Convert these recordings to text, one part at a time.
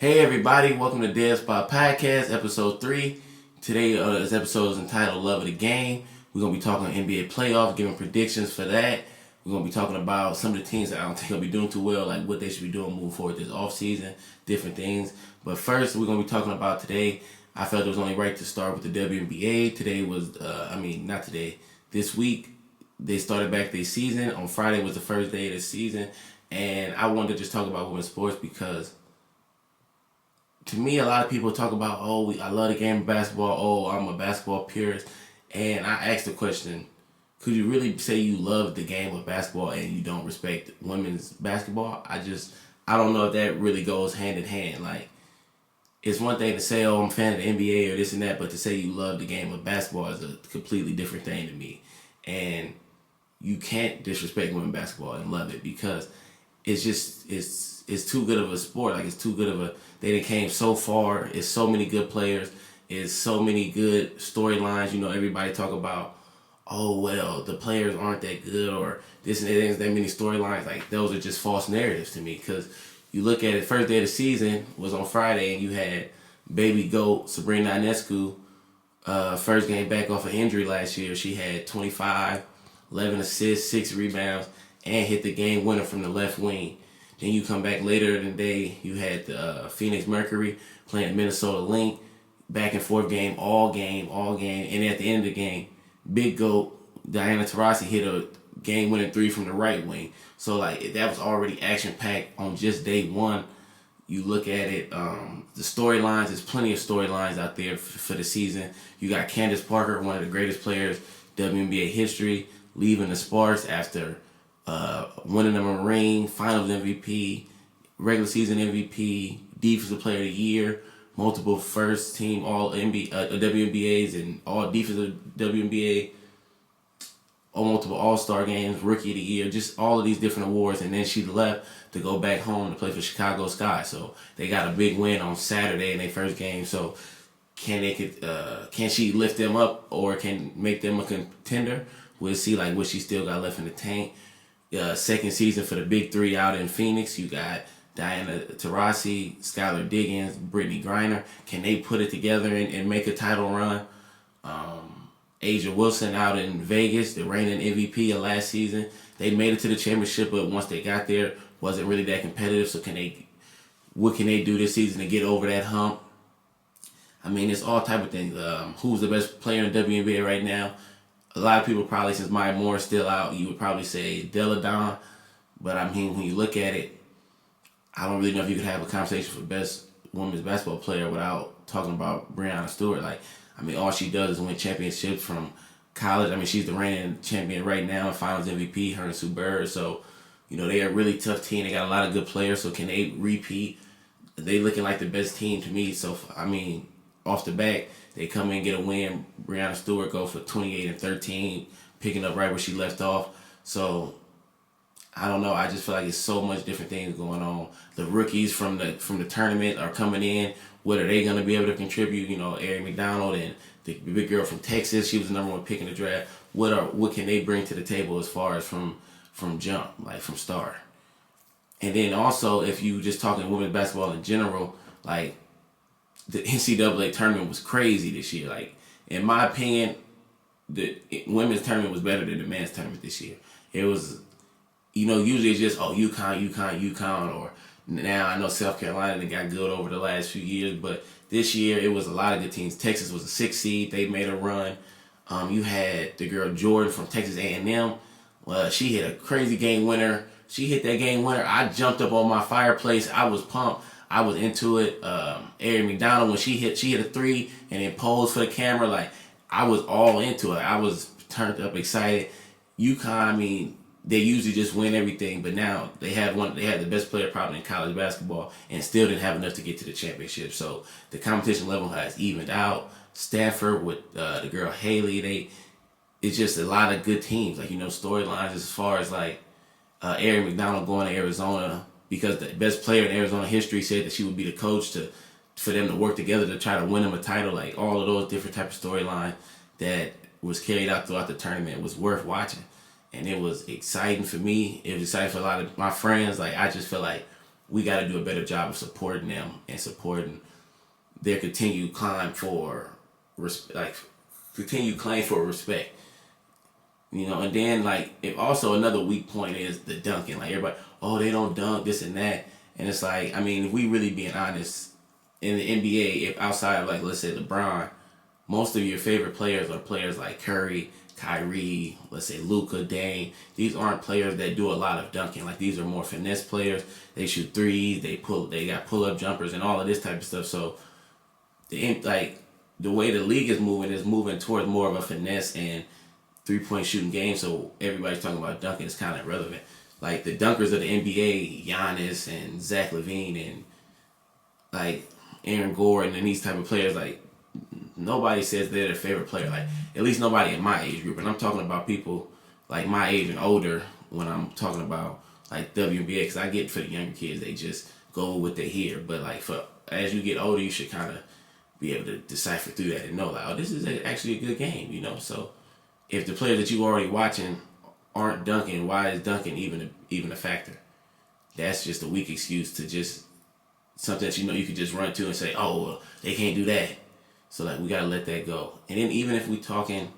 Hey everybody, welcome to Dead Spot Podcast, episode 3. Today, this episode is entitled Love of the Game. We're going to be talking NBA playoffs, giving predictions for that. We're going to be talking about some of the teams that I don't think will be doing too well, like what they should be doing moving forward this offseason, different things. But first, we're going to be talking about today. I felt it was only right to start with the WNBA. Today was, not today, this week, they started back their season. On Friday was the first day of the season. And I wanted to just talk about women's sports because to me, a lot of people talk about, I love the game of basketball. I'm a basketball purist. And I asked the question, could you really say you love the game of basketball and you don't respect women's basketball? I don't know if that really goes hand in hand. Like, it's one thing to say, I'm a fan of the NBA or this and that, but to say you love the game of basketball is a completely different thing to me. And you can't disrespect women's basketball and love it because it's too good of a sport. Like, it's too good of a, they came so far. It's so many good players. It's so many good storylines. You know, everybody talk about, the players aren't that good or this and that. There's that many storylines. Like, those are just false narratives to me because you look at it, first day of the season was on Friday and you had baby GOAT Sabrina Ionescu, first game back off of injury last year. She had 25, 11 assists, 6 rebounds, and hit the game winner from the left wing. Then you come back later in the day, you had the Phoenix Mercury playing the Minnesota Lynx, back and forth game, all game. And at the end of the game, big GOAT, Diana Taurasi hit a game-winning 3 from the right wing. So, like, that was already action-packed on just day one. You look at it, the storylines, there's plenty of storylines out there for the season. You got Candace Parker, one of the greatest players WNBA history, leaving the Sparks after winning them a ring, Finals MVP, regular season MVP, Defensive Player of the Year, multiple first team All NBA, WNBAs and all defensive WNBA, multiple All-Star games, Rookie of the Year, just all of these different awards. And then she left to go back home to play for Chicago Sky. So they got a big win on Saturday in their first game. So can she lift them up or can make them a contender? We'll see like what she still got left in the tank. Second season for the Big Three out in Phoenix. You got Diana Taurasi, Skylar Diggins, Brittany Griner. Can they put it together and make a title run? Asia Wilson out in Vegas, the reigning MVP of last season. They made it to the championship, but once they got there, wasn't really that competitive. So what can they do this season to get over that hump? I mean, it's all type of things. Who's the best player in WNBA right now? A lot of people probably, since Maya Moore is still out, you would probably say Della Don. But I mean, when you look at it, I don't really know if you could have a conversation for best women's basketball player without talking about Breanna Stewart. Like, I mean, all she does is win championships from college. I mean, she's the reigning champion right now, Finals MVP, her and Sue Bird. So, you know, they're a really tough team. They got a lot of good players. So can they repeat? They looking like the best team to me. So, I mean, off the bat, they come in and get a win. Breanna Stewart go for 28 and 13, picking up right where she left off. So, I don't know. I just feel like it's so much different things going on. The rookies from the tournament are coming in. What are they going to be able to contribute? You know, Ari McDonald and the big girl from Texas. She was the number 1 pick in the draft. What can they bring to the table as far as from jump, like from start? And then also, if you just talking women's basketball in general, like the NCAA tournament was crazy this year. Like, in my opinion, the women's tournament was better than the men's tournament this year. It was, you know, usually it's just, UConn, or now I know South Carolina, they got good over the last few years, but this year it was a lot of good teams. Texas was a 6 seed. They made a run. You had the girl Jordan from Texas A&M. She hit a crazy game winner. She hit that game winner. I jumped up on my fireplace. I was pumped. I was into it. Ari McDonald, when she hit a 3 and then posed for the camera, like, I was all into it. I was turned up, excited. UConn, I mean, they usually just win everything, but now they had the best player probably in college basketball and still didn't have enough to get to the championship. So the competition level has evened out. Stanford with the girl Haley, it's just a lot of good teams. Like, you know, storylines as far as like Ari McDonald going to Arizona because the best player in Arizona history said that she would be the coach for them to work together to try to win them a title. Like, all of those different types of storylines that was carried out throughout the tournament was worth watching. And it was exciting for me. It was exciting for a lot of my friends. Like, I just feel like we got to do a better job of supporting them and supporting their continued climb for continued claim for respect. And then if also another weak point is the dunking. Like everybody, oh, they don't dunk, this and that. And it's like, I mean, if we really being honest, in the NBA, if outside of let's say LeBron, most of your favorite players are players like Curry, Kyrie, let's say Luka, Dame. These aren't players that do a lot of dunking. Like these are more finesse players. They shoot threes, they got pull up jumpers and all of this type of stuff. So the way the league is moving towards more of a finesse and 3-point shooting game. So everybody's talking about dunking is kind of irrelevant. Like the dunkers of the NBA, Giannis and Zach LaVine and Aaron Gordon and these type of players, nobody says they're their favorite player. Like at least nobody in my age group. And I'm talking about people like my age and older when I'm talking about WNBA, because I get for the younger kids, they just go with what they hear. But for as you get older, you should kind of be able to decipher through that and know oh, this is actually a good game, So if the players that you already watching aren't dunking, why is dunking even a factor? That's just a weak excuse to just something that you could just run to and say, oh, well, they can't do that. So we gotta let that go. And then even if we talking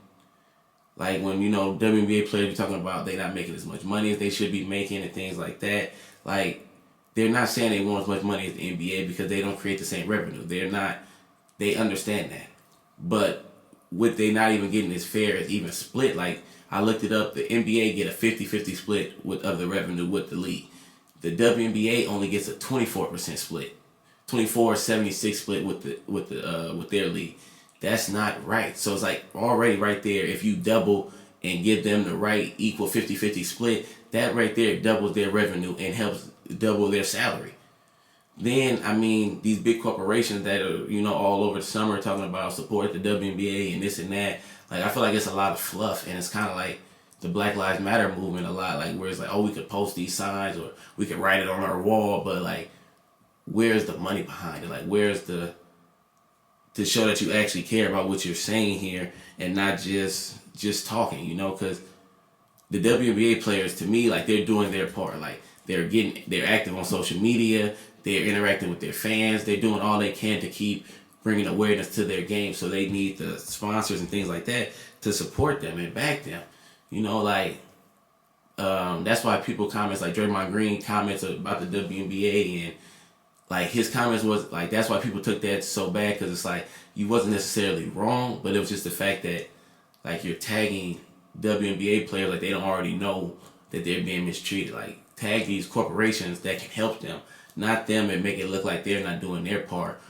when WNBA players be talking about they not making as much money as they should be making and things like that, they're not saying they want as much money as the NBA because they don't create the same revenue. They understand that. But what they not even getting as fair as even split. I looked it up, the NBA get a 50-50 split of the revenue with the league. The WNBA only gets a 24% split. 24-76 split with their league. That's not right. So it's already right there, if you double and give them the right equal 50-50 split, that right there doubles their revenue and helps double their salary. Then, I mean, these big corporations that are, all over the summer talking about support the WNBA and this and that, I feel like it's a lot of fluff, and it's kind of like the Black Lives Matter movement a lot, where it's oh, we could post these signs or we could write it on our wall, but where's the money behind it? Where's to show that you actually care about what you're saying here and not just talking, because the WNBA players, to me, they're doing their part. They're active on social media, they're interacting with their fans, they're doing all they can to keep bringing awareness to their game, so they need the sponsors and things like that to support them and back them. That's why people comments Draymond Green comments about the WNBA, and his comments was that's why people took that so bad, because it's you wasn't necessarily wrong, but it was just the fact that you're tagging WNBA players they don't already know that they're being mistreated. Tag these corporations that can help them, not them, and make it look like they're not doing their part.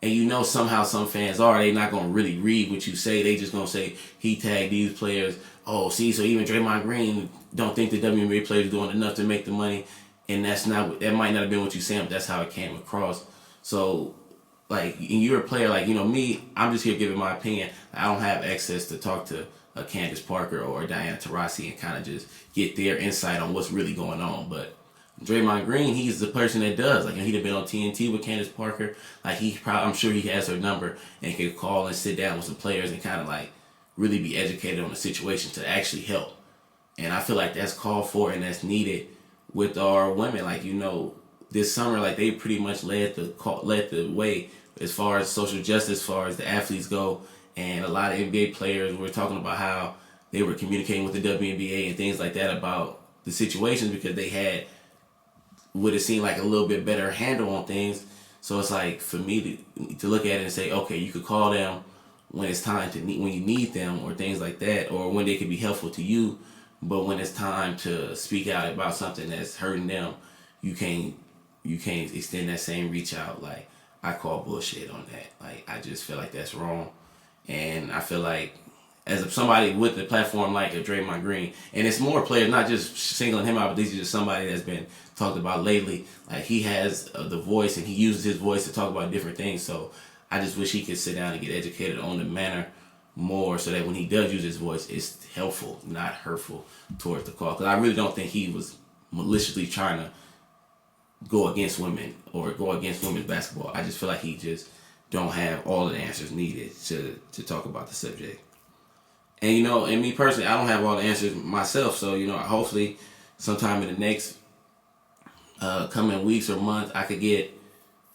And somehow some fans they not gonna really read what you say. They just gonna say he tagged these players. Oh, see, so even Draymond Green don't think the WNBA players are doing enough to make the money, and that might not have been what you said, but that's how it came across. So, and you're a player me. I'm just here giving my opinion. I don't have access to talk to a Candace Parker or Diana Taurasi and kind of just get their insight on what's really going on, but Draymond Green, he's the person that does. He'd have been on TNT with Candace Parker. I'm sure he has her number and can call and sit down with some players and kind of really be educated on the situation to actually help. And I feel that's called for and that's needed with our women. This summer, they pretty much led the way as far as social justice, as far as the athletes go. And a lot of NBA players were talking about how they were communicating with the WNBA and things like that about the situations, because they had would it seem a little bit better handle on things. So it's for me to look at it and say, okay, you could call them when it's time when you need them or things like that, or when they could be helpful to you, but when it's time to speak out about something that's hurting them, you can't extend that same reach out. I call bullshit on that. I just feel that's wrong, and I feel as somebody with a platform like a Draymond Green, and it's more players, not just singling him out, but these are just somebody that's been talked about lately. He has the voice, and he uses his voice to talk about different things. So I just wish he could sit down and get educated on the manner more, so that when he does use his voice, it's helpful, not hurtful towards the cause. Because I really don't think he was maliciously trying to go against women or go against women's basketball. I just feel he just don't have all the answers needed to talk about the subject. And and me personally, I don't have all the answers myself. So hopefully, sometime in the next coming weeks or months, I could get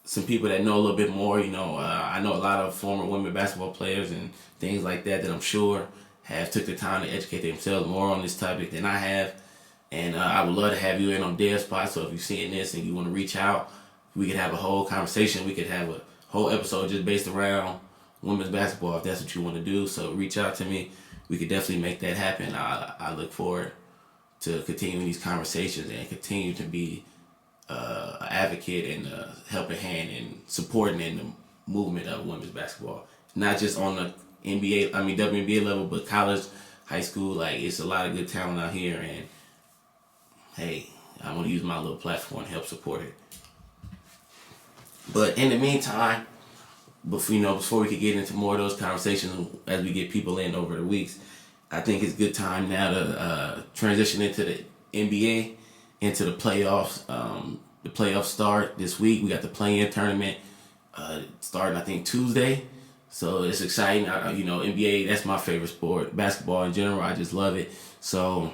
some people that know a little bit more. I know a lot of former women basketball players and things like that I'm sure have took the time to educate themselves more on this topic than I have. And I would love to have you in on Dead Spot. So if you're seeing this and you want to reach out, we could have a whole conversation. We could have a whole episode just based around women's basketball if that's what you want to do. So reach out to me. We could definitely make that happen. I look forward to continuing these conversations and continue to be an advocate and a helping hand and supporting in the movement of women's basketball. Not just on the WNBA level, but college, high school. Like, it's a lot of good talent out here, and hey, I want to use my little platform to help support it. But in the meantime, before we could get into more of those conversations as we get people in over the weeks, I think it's a good time now to transition into the NBA, into the playoffs. The playoffs start this week. We got the play-in tournament starting, I think, Tuesday. So it's exciting. NBA, that's my favorite sport. Basketball in general, I just love it. So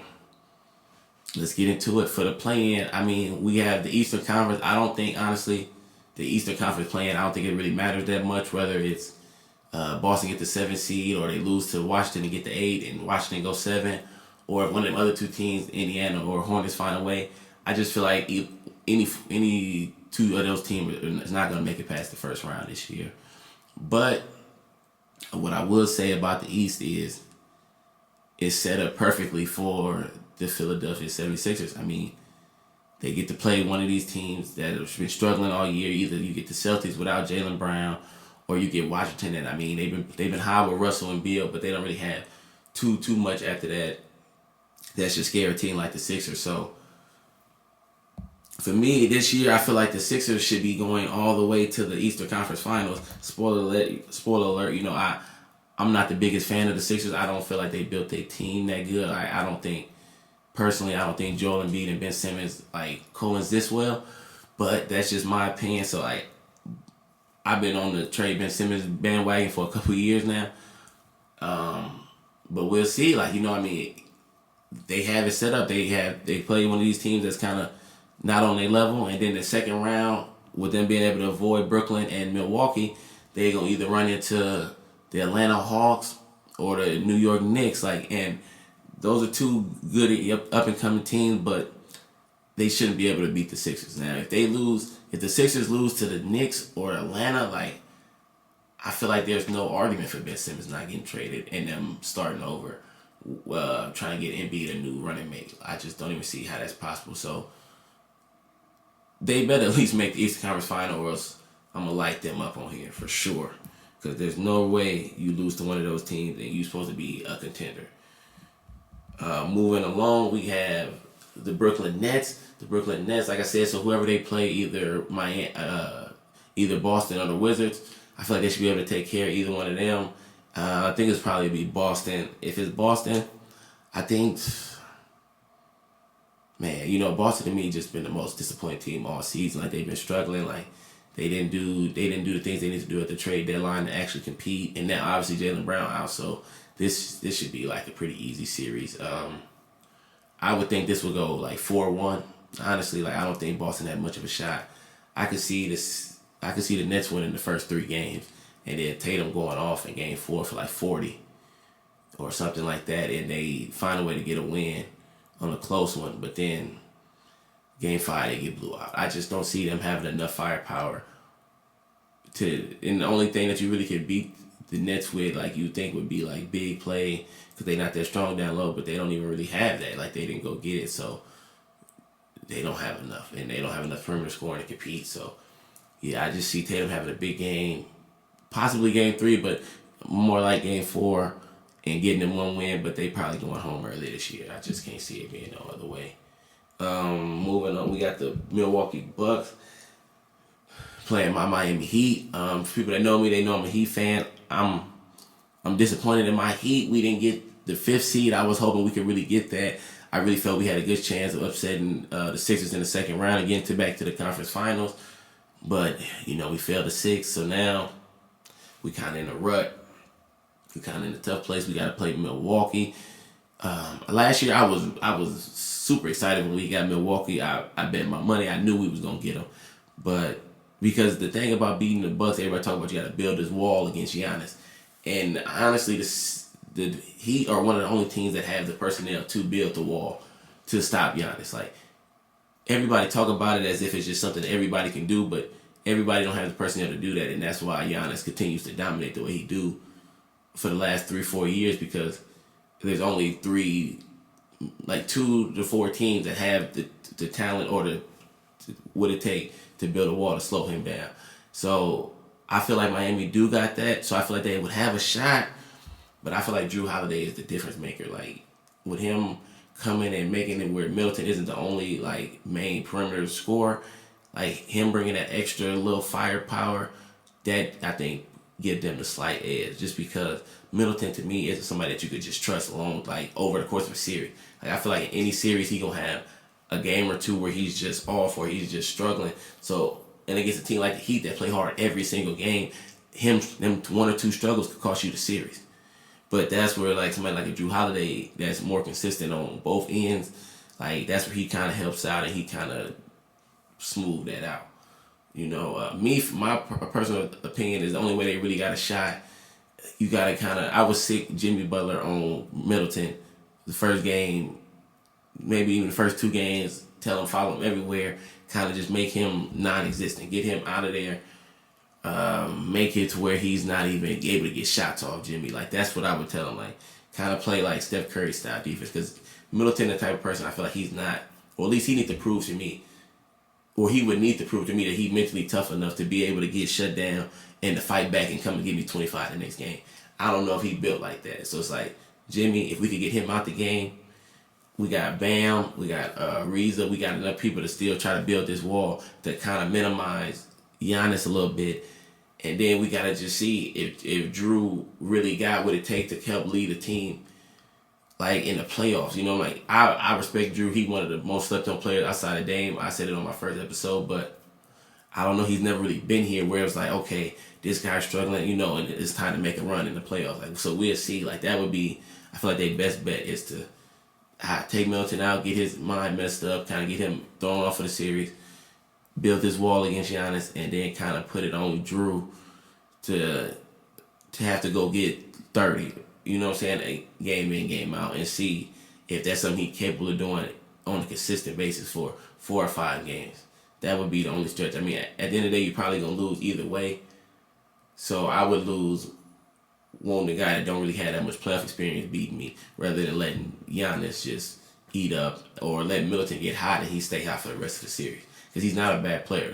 let's get into it. For the play-in, we have the Eastern Conference. I don't think, honestly, the Eastern Conference play-in, I don't think it really matters that much, whether it's Boston get the 7th seed or they lose to Washington and get the 8 and Washington go 7, or if one of them other two teams, Indiana or Hornets, find a way. I just feel like any two of those teams is not going to make it past the first round this year. But what I will say about the East is it's set up perfectly for the Philadelphia 76ers. They get to play one of these teams that have been struggling all year. Either you get the Celtics without Jaylen Brown, or you get Washington. And they've been high with Russell and Beal, but they don't really have too much after that. That should scare a team like the Sixers. So for me this year, I feel like the Sixers should be going all the way to the Eastern Conference Finals. Spoiler alert. I'm not the biggest fan of the Sixers. I don't feel like they built their team that good. I don't think Joel Embiid and Ben Simmons coexist well, but that's just my opinion. So I've been on the trade Ben Simmons bandwagon for a couple of years now, but we'll see. They have it set up. They play one of these teams that's kind of not on their level, and then the second round, with them being able to avoid Brooklyn and Milwaukee, they're gonna either run into the Atlanta Hawks or the New York Knicks. And those are two good up and coming teams, but they shouldn't be able to beat the Sixers. Now, if the Sixers lose to the Knicks or Atlanta, I feel like there's no argument for Ben Simmons not getting traded and them starting over, trying to get Embiid a new running mate. I just don't even see how that's possible. So they better at least make the Eastern Conference Final, or else I'm gonna light them up on here for sure. Because there's no way you lose to one of those teams and you're supposed to be a contender. Moving along, we have the Brooklyn Nets. The Brooklyn Nets, like I said, so whoever they play, either Boston or the Wizards, I feel like they should be able to take care of either one of them. I think it's probably be Boston. If it's Boston, I think, Boston to me just been the most disappointing team all season. They've been struggling. They didn't do the things they need to do at the trade deadline to actually compete. And now obviously Jaylen Brown out, so this should be a pretty easy series. I would think this would go 4-1. Honestly, I don't think Boston had much of a shot. I could see the Nets winning the first 3 games, and then Tatum going off in Game 4 for 40 or something like that, and they find a way to get a win on a close one. But then Game 5 they get blew out. I just don't see them having enough firepower and the only thing that you really could beat the Nets with, you think, would be big play, because they're not that strong down low, but they don't even really have that. They didn't go get it, so they don't have enough, and they don't have enough perimeter scoring to compete. So yeah, I just see Tatum having a big game, possibly Game 3, but more like Game 4, and getting them one win, but they probably going home early this year. I just can't see it being no other way. Moving on, we got the Milwaukee Bucks playing my Miami Heat. For people that know me, they know I'm a Heat fan. I'm disappointed in my Heat. We didn't get the 5th seed. I was hoping we could really get that. I really felt we had a good chance of upsetting the Sixers in the second round and getting back to the conference finals. But, we failed the 6th, so now we kind of in a rut. We kind of in a tough place. We got to play Milwaukee. Last year I was super excited when we got Milwaukee. I bet my money. I knew we was gonna get them, but because the thing about beating the Bucks, everybody talk about you got to build this wall against Giannis, and honestly, the Heat are one of the only teams that have the personnel to build the wall to stop Giannis. Like everybody talk about it as if it's just something that everybody can do, but everybody don't have the personnel to do that, and that's why Giannis continues to dominate the way he do for the last 3-4 years because there's only like 2 to 4 teams that have the talent or the what it take to build a wall to slow him down. So I feel like Miami do got that. So I feel like they would have a shot, but I feel like Drew Holiday is the difference maker. Like with him coming and making it where Middleton isn't the only like main perimeter scorer, like him bringing that extra little firepower, that I think give them the slight edge. Just because Middleton to me isn't somebody that you could just trust alone like over the course of a series. Like I feel like in any series he gonna have a game or two where he's just off or he's just struggling. So and against a team like the Heat that play hard every single game, them 1 or 2 struggles could cost you the series. But that's where like somebody like a Drew Holiday that's more consistent on both ends, like that's where he kind of helps out and he kind of smooth that out. You know, my personal opinion is the only way they really got a shot. You gotta kind of. I was sick Jimmy Butler on Middleton, the first game, maybe even the first 2 games. Tell him follow him everywhere. Kind of just make him non-existent. Get him out of there. Make it to where he's not even able to get shots off Jimmy. Like that's what I would tell him. Like kind of play like Steph Curry style defense because Middleton the type of person I feel like he's not, or at least he needs to prove to me, or he would need to prove to me that he's mentally tough enough to be able to get shut down and to fight back and come and give me 25 the next game. I don't know if he built like that. So it's like Jimmy, if we could get him out the game, we got Bam, we got Reza, we got enough people to still try to build this wall to kind of minimize Giannis a little bit. And then we got to just see if Drew really got what it takes to help lead a team like in the playoffs. You know, like I respect Drew. He one of the most slept on players outside of Dame. I said it on my first episode, but I don't know. He's never really been here where it's like, okay, this guy's struggling, you know, and it's time to make a run in the playoffs. Like, so we'll see. Like that would be, I feel like their best bet is to take Middleton out, get his mind messed up, kind of get him thrown off of the series, build this wall against Giannis, and then kind of put it on Drew to have to go get 30. You know what I'm saying? Game in, game out, and see if that's something he's capable of doing on a consistent basis for 4 or 5 games. That would be the only stretch. I mean, at the end of the day, you're probably gonna lose either way. So I would lose wanting the guy that don't really have that much playoff experience beating me, rather than letting Giannis just eat up or letting Middleton get hot and he stay hot for the rest of the series. Because he's not a bad player.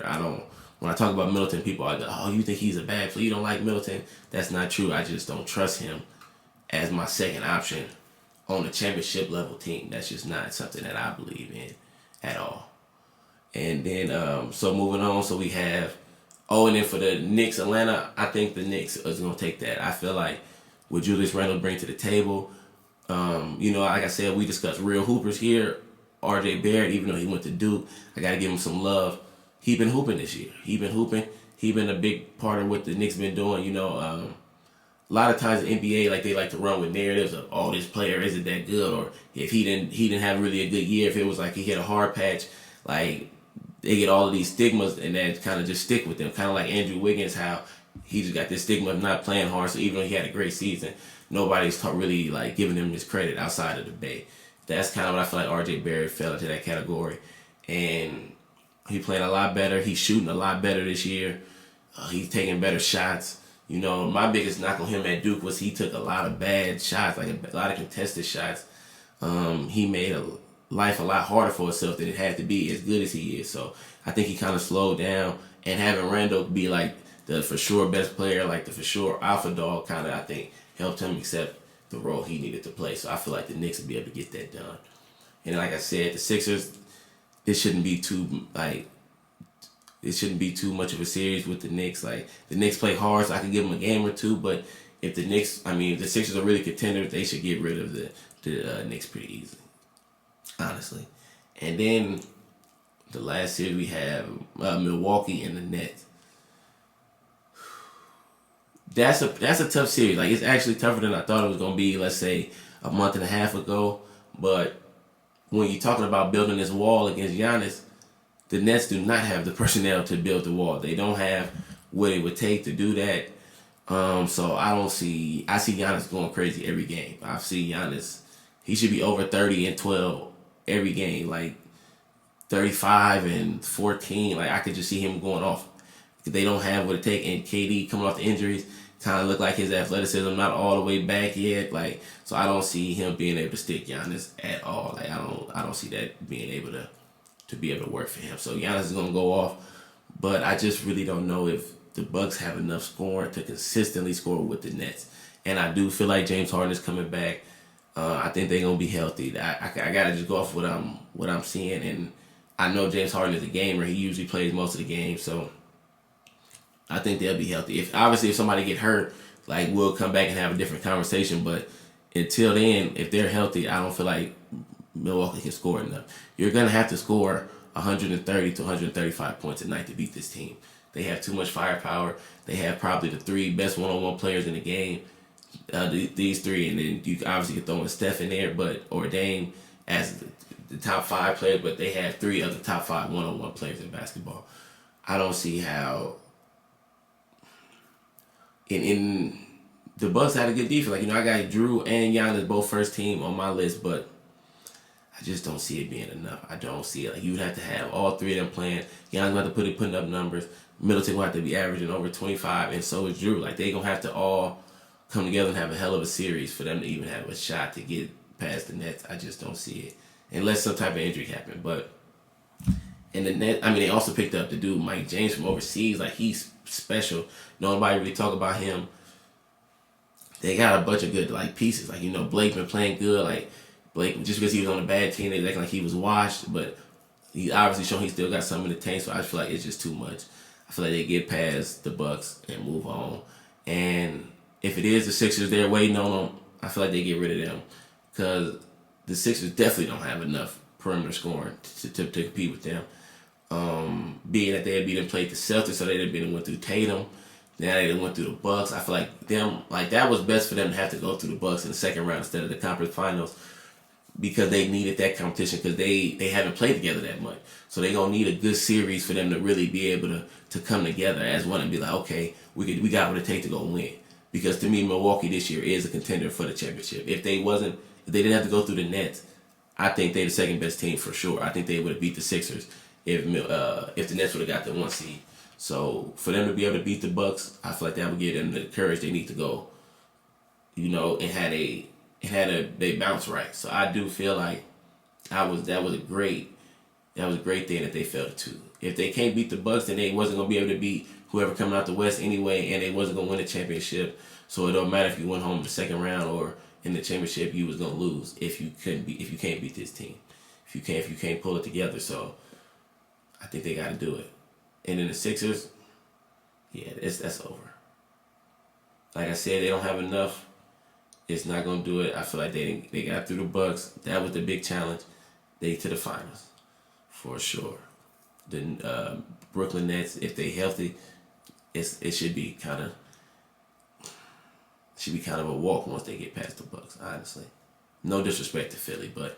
When I talk about Middleton, people are like, oh, you think he's a bad player? You don't like Middleton? That's not true. I just don't trust him as my second option on a championship level team. That's just not something that I believe in at all. And then, so moving on, so we have, and then for the Knicks, Atlanta, I think the Knicks is going to take that. I feel like what Julius Randle bring to the table, you know, like I said, we discussed real hoopers here. RJ Barrett, even though he went to Duke, I got to give him some love. He been hooping this year. He been hooping. He been a big part of what the Knicks been doing. You know, a lot of times the NBA, like they like to run with narratives of, oh, this player isn't that good, or if he didn't have really a good year, if it was like he hit a hard patch, like they get all of these stigmas and then kind of just stick with them. Kind of like Andrew Wiggins, how he just got this stigma of not playing hard. So even though he had a great season, nobody's really like giving him his credit outside of the Bay. That's kind of what I feel like RJ Barrett fell into that category, and he playing a lot better. He's shooting a lot better this year. He's taking better shots. You know, my biggest knock on him at Duke was he took a lot of bad shots, like a lot of contested shots. He made life a lot harder for himself than it had to be, as good as he is. So I think he kind of slowed down, and having Randall be like the for sure best player, like the for sure alpha dog, kind of I think helped him accept the role he needed to play. So I feel like the Knicks will be able to get that done. And like I said, the Sixers, it shouldn't be too much of a series with the Knicks. Like the Knicks play hard, so I can give them a game or two. But if the Sixers are really contenders, they should get rid of the Knicks pretty easily, honestly. And then the last series we have Milwaukee and the Nets. that's a tough series. Like, it's actually tougher than I thought it was gonna be. Let's say a month and a half ago. But when you're talking about building this wall against Giannis, the Nets do not have the personnel to build the wall. They don't have what it would take to do that. So I see Giannis going crazy every game. I see Giannis. He should be over 30 and 12 every game, like 35 and 14. Like, I could just see him going off. They don't have what it takes, and KD coming off the injuries kind of look like his athleticism not all the way back yet. Like, so I don't see him being able to stick Giannis at all. Like, I don't see that being able to be able to work for him. So Giannis is gonna go off, but I just really don't know if the Bucks have enough scoring to consistently score with the Nets. And I do feel like James Harden is coming back. I think they're gonna be healthy. I gotta just go off what I'm seeing, and I know James Harden is a gamer. He usually plays most of the games, so I think they'll be healthy. If somebody get hurt, like, we'll come back and have a different conversation. But until then, if they're healthy, I don't feel like Milwaukee can score enough. You're gonna have to score 130 to 135 points a night to beat this team. They have too much firepower. They have probably the three best one-on-one players in the game. These three, and then you obviously can throw in Steph in there, or Dame as the top 5 players. But they have 3 of the top 5 one-on-one players in basketball. I don't see how. In the Bucks had a good defense. Like, I got Drew and Giannis both first team on my list, but I just don't see it being enough. I don't see it. Like, you would have to have all 3 of them playing. Giannis would have to putting up numbers. Middleton will have to be averaging over 25, and so is Drew. Like, they gonna have to all come together and have a hell of a series for them to even have a shot to get past the Nets. I just don't see it, unless some type of injury happen. But in the net, they also picked up the dude Mike James from overseas. Like, he's special. Nobody really talk about him. They got a bunch of good, like, pieces. Like, Blake been playing good. Like, Blake, just because he was on a bad team, they acting like he was washed, but he obviously shown he still got something in the tank. So I feel like it's just too much. I feel like they get past the Bucks and move on. And if it is the Sixers they're waiting on them, I feel like they get rid of them, because the Sixers definitely don't have enough perimeter scoring to compete with them. Being that they had beat and played the Celtics, so they had been and went through Tatum. Now they went through the Bucks. I feel like that was best for them to have to go through the Bucks in the second round instead of the conference finals, because they needed that competition, because they haven't played together that much. So they're gonna need a good series for them to really be able to come together as one and be like, okay, we got what it takes to go win. Because to me, Milwaukee this year is a contender for the championship. If they didn't have to go through the Nets, I think they're the second best team for sure. I think they would have beat the Sixers if the Nets would have got the 1 seed. So for them to be able to beat the Bucks, I feel like that would give them the courage they need to go, and they bounce right. So I do feel like that was a great thing that they fell to. If they can't beat the Bucks, then they wasn't gonna be able to beat whoever coming out the West anyway, and they wasn't gonna win the championship. So it don't matter if you went home in the second round or in the championship, you was gonna lose if you can't beat this team. If you can't pull it together. So I think they got to do it. And then the Sixers, yeah, that's over. Like I said, they don't have enough. It's not gonna do it. I feel like they got through the Bucks. That was the big challenge. They to the finals, for sure. The Brooklyn Nets, if they healthy, it should be kind of a walk once they get past the Bucks. Honestly, no disrespect to Philly, but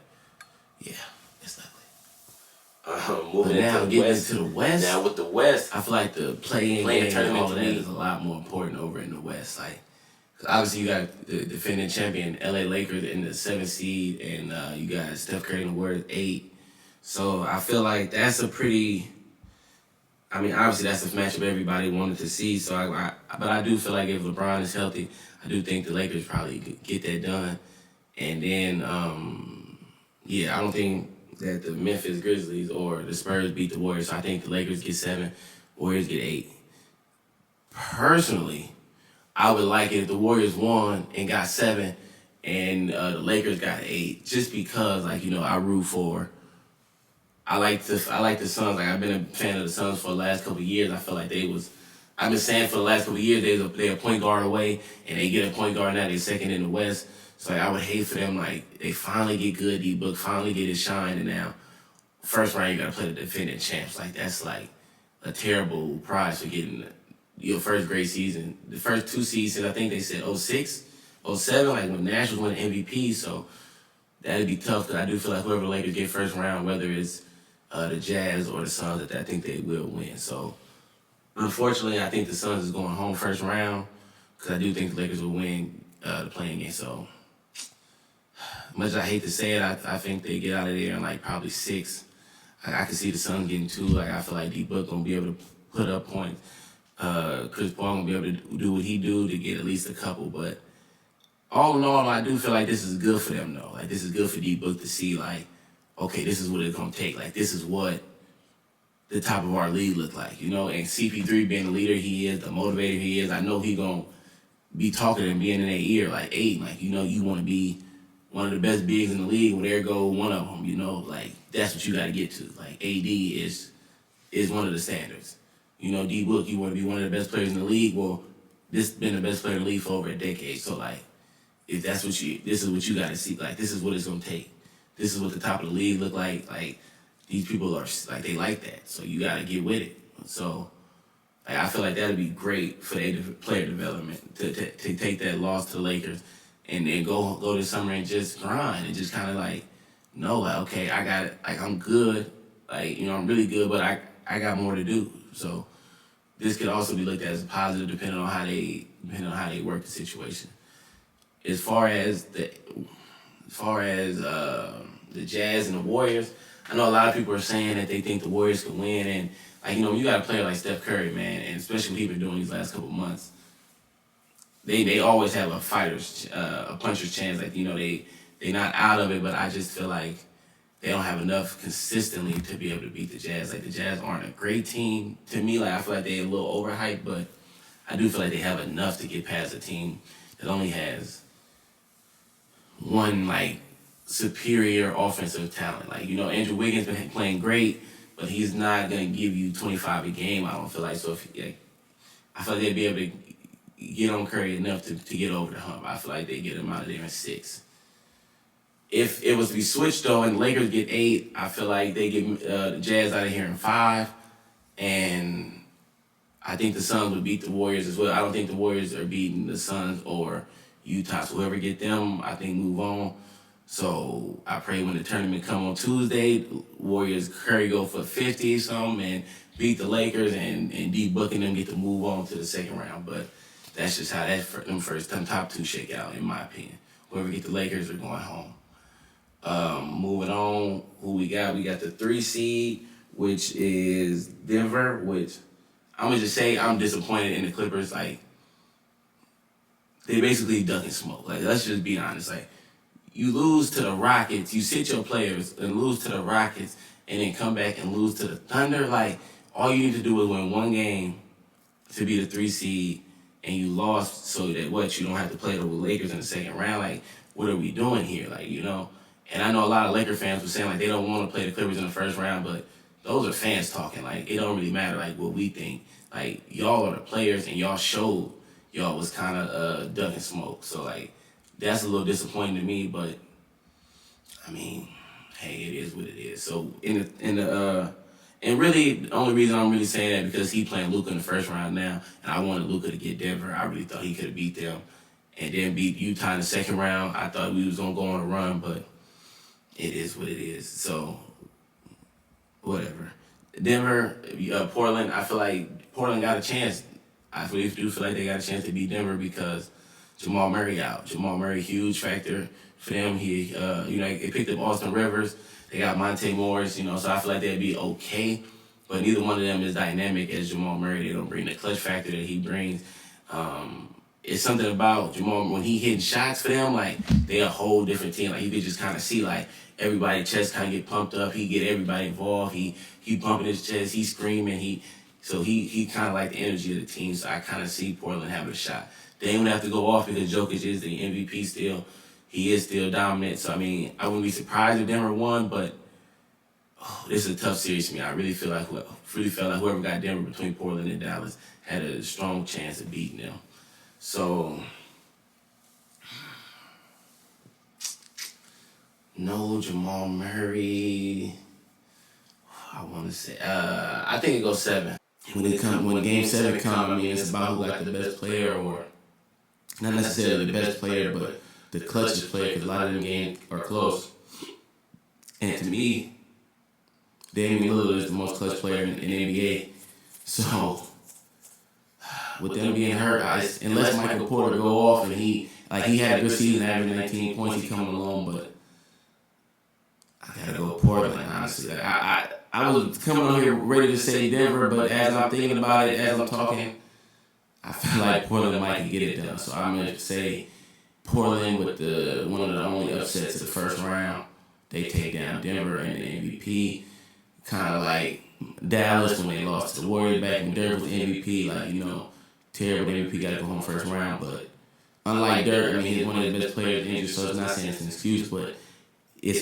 yeah, it's ugly. Moving now into the West. Now with the West, I feel like the play-in tournament to me is a lot more important over in the West. Like, obviously you got the defending champion LA Lakers in the 7th seed, and you got Steph Curry and the Warriors 8. So I feel like that's a pretty. Obviously that's the matchup everybody wanted to see. So but I do feel like if LeBron is healthy, I do think the Lakers probably get that done. And then, I don't think that the Memphis Grizzlies or the Spurs beat the Warriors. So I think the Lakers get 7, Warriors get 8. Personally, I would like it if the Warriors won and got 7, and the Lakers got 8. Just because, I root for. I like the Suns. Like, I've been a fan of the Suns for the last couple of years. I feel like I've been saying for the last couple of years they're a point guard away, and they get a point guard now. They're second in the West. So I would hate for them, they finally get good, D-Book, finally get his shine, and now first round you got to play the defending champs. That's a terrible prize for getting your first great season. The first two seasons, I think they said 06, 07, like when Nash was winning MVP. So that'd be tough because I do feel like whoever the Lakers get first round, whether it's the Jazz or the Suns, that I think they will win. So unfortunately, I think the Suns is going home first round because I do think the Lakers will win the playing game. So much as I hate to say it, I think they get out of there in like probably 6. I can see the Suns getting 2. Like I feel like D-Book gonna be able to put up points. Chris Paul gonna be able to do what he do to get at least a couple. But all in all, I do feel like this is good for them though. Like this is good for D-Book to see like, okay, this is what it's gonna take. Like this is what the top of our league look like, you know. And CP3 being the leader he is, the motivator he is, I know he gonna be talking and being in their ear like, hey, like you know, you want to be one of the best bigs in the league. Well, there go one of them, you know. Like that's what you got to get to. Like AD is one of the standards. You know, D-Book, you want to be one of the best players in the league. Well, this been the best player in the league for over a decade. So like, if that's what this is what you got to see. Like this is what it's gonna take. This is what the top of the league look like. Like these people are like they like that. So you got to get with it. So like, I feel like that'd be great for their player development to take that loss to the Lakers and then go this summer and just grind and just kind of like know like, okay, I got it. Like I'm good. Like, you know, I'm really good, but I got more to do. So this could also be looked at as a positive depending on how they work the situation. As far as the Jazz and the Warriors, I know a lot of people are saying that they think the Warriors can win, and like you know, you got a player like Steph Curry, man, and especially what he's been doing these last couple months. They always have a puncher's chance. Like you know, they not out of it, but I just feel like they don't have enough consistently to be able to beat the Jazz. Like the Jazz aren't a great team to me. Like I feel like they're a little overhyped, but I do feel like they have enough to get past a team that only has one like superior offensive talent. Like you know, Andrew Wiggins been playing great, but he's not gonna give you 25 a game. I don't feel like so. I feel like they'd be able to get on Curry enough to get over the hump. I feel like they get him out of there in 6. If it was to be switched though, and the Lakers get 8, I feel like they get the Jazz out of here in 5, and I think the Suns would beat the Warriors as well. I don't think the Warriors are beating the Suns or Utah. So whoever get them, I think move on. So I pray when the tournament come on Tuesday, Warriors Curry go for 50 or something and beat the Lakers and D-Book and them get to move on to the second round. But that's just how them top 2 shake out, in my opinion. Whoever get the Lakers are going home. Moving on, who we got? We got the 3 seed, which is Denver, which I'm going to just say I'm disappointed in the Clippers. Like, they basically ducking smoke. Like, let's just be honest. Like, you lose to the Rockets, you sit your players and lose to the Rockets, and then come back and lose to the Thunder. Like, all you need to do is win one game to be the 3 seed, and you lost so that you don't have to play the Lakers in the second round. Like, what are we doing here? Like, you know. And I know a lot of Laker fans were saying like they don't want to play the Clippers in the first round, but those are fans talking. Like it don't really matter like what we think. Like y'all are the players, and y'all showed y'all was kind of ducking smoke. So like that's a little disappointing to me, but I mean, hey, it is what it is. So and really the only reason I'm really saying that because he playing Luka in the first round now, and I wanted Luka to get Denver. I really thought he could have beat them, and then beat Utah in the second round. I thought we was gonna go on a run, but it is what it is. So, whatever. Denver, Portland, I feel like Portland got a chance. I really do feel like they got a chance to beat Denver because Jamal Murray out. Jamal Murray, huge factor for them. He, they picked up Austin Rivers. They got Monte Morris, so I feel like they'd be okay. But neither one of them is dynamic as Jamal Murray. They don't bring the clutch factor that he brings. It's something about Jamal when he hitting shots for them, like they a whole different team. Like you could just kind of see like everybody's chest kind of get pumped up. He get everybody involved. He pumping his chest. He screaming. He kind of like the energy of the team. So I kind of see Portland having a shot. They don't have to go off because Jokic is the MVP still. He is still dominant. So I mean, I wouldn't be surprised if Denver won, but this is a tough series for me. I really felt like whoever got Denver between Portland and Dallas had a strong chance of beating them. So, no Jamal Murray. I want to say, I think it goes 7. when Game 7 come, I mean, it's about who got the best player, or not necessarily the best player, but the clutchest player, because a lot of them games are close. And to me, Damian Lillard is the most clutch player in the NBA. So with them being hurt, unless Michael Porter go off and he had a good season, averaging 19 points, he coming along, but I gotta go Portland, honestly. I was coming on here ready to say Denver, but as I'm thinking about it, as I'm talking, I feel like Portland might get it done. So I'm gonna say Portland with one of the only upsets of the first round. They take down Denver and the MVP, kind of like Dallas when they lost to the Warriors back when Dirk was the MVP. Like, terrible MVP, got to go home first round. But unlike Dirk, I mean, he's one of the best players injured, so it's not saying it's an excuse, but it's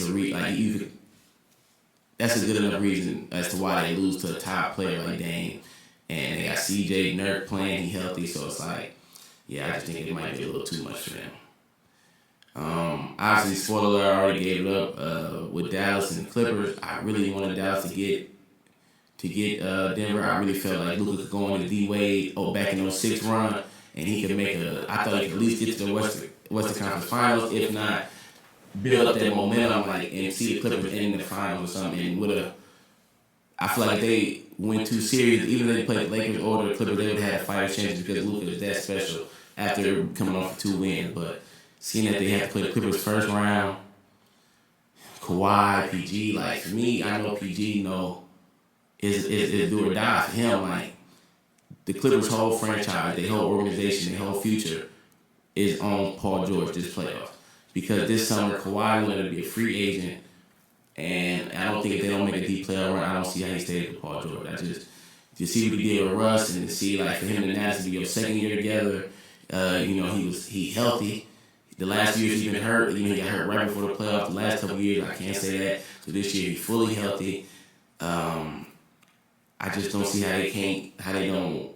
that's a good enough reason as to why they lose to a top player like Dame. And they got CJ Nurk playing, he healthy, so it's like, yeah, I just think it might be a little too much for them. Obviously, spoiler, I already gave it up with Dallas and the Clippers. I really wanted Dallas to get Denver. I really felt like Luka could go on the D-Wade back in 06 run, and he could I thought he could at least get to the Western Conference Finals, if not build up that momentum, and see the Clippers in the finals or something. And I feel like they win 2 series, even if they played the Lakers or the Clippers, they would have had 5 chances because Luka is that special after coming off 2 wins. But seeing that they have to play the Clippers first round, Kawhi, PG, for me, I know PG is do or die for him. The Clippers' whole franchise, their whole organization, their whole future is on Paul George this playoff. Because this summer, Kawhi wanted to be a free agent, and I don't think if they don't make a deep playoff run, I don't see how he stays with Paul George. To see what he did with Russ, and to see for him and Nance to be your second year together, he healthy. The last few years he's been hurt. He got hurt right before the playoffs. The last couple of years, I can't say that. So this year he's fully healthy. I just don't see how they don't